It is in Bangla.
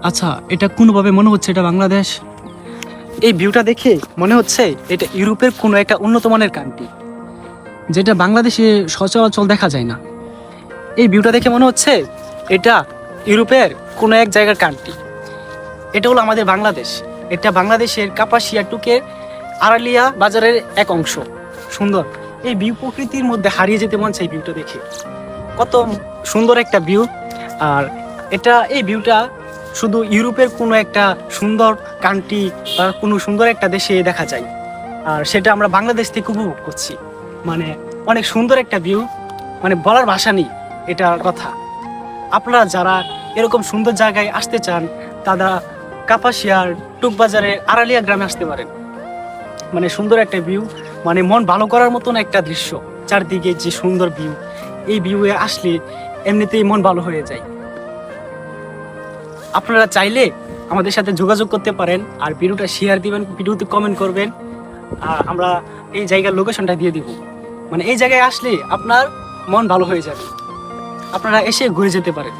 আচ্ছা, এটা কোনোভাবে মনে হচ্ছে এটা বাংলাদেশ। এই ভিউটা দেখে মনে হচ্ছে এটা ইউরোপের কোনো একটা উন্নত মানের কান্ট্রি, যেটা বাংলাদেশে সচরাচর দেখা যায় না। এই ভিউটা দেখে মনে হচ্ছে এটা ইউরোপের কোনো এক জায়গার কান্ট্রি। এটা হলো আমাদের বাংলাদেশ। এটা বাংলাদেশের কাপাসিয়া টুকের আড়ালিয়া বাজারের এক অংশ। সুন্দর এই ভিউ, প্রকৃতির মধ্যে হারিয়ে যেতে মন চাই ভিউটা দেখে। কত সুন্দর একটা ভিউ। আর এই ভিউটা শুধু ইউরোপের কোনো একটা সুন্দর কান্ট্রি বা কোনো সুন্দর একটা দেশে দেখা যায়, আর সেটা আমরা বাংলাদেশ থেকে উপভোগ করছি। মানে অনেক সুন্দর একটা ভিউ, মানে বলার ভাষা নেই এটার কথা। আপনারা যারা এরকম সুন্দর জায়গায় আসতে চান তারা কাপাসিয়ার টুকবাজারের আড়ালিয়া গ্রামে আসতে পারেন। মানে সুন্দর একটা ভিউ, মানে মন ভালো করার মতন একটা দৃশ্য। চারদিকে যে সুন্দর ভিউ, এই ভিউয়ে আসলে এমনিতেই মন ভালো হয়ে যায়। আপনারা চাইলে আমাদের সাথে যোগাযোগ করতে পারেন, আর ভিডিওটা শেয়ার দিবেন, ভিডিওতে কমেন্ট করবেন, আর আমরা এই জায়গার লোকেশনটা দিয়ে দিব। মানে এই জায়গায় আসলে আপনার মন ভালো হয়ে যাবে, আপনারা এসে ঘুরে যেতে পারেন।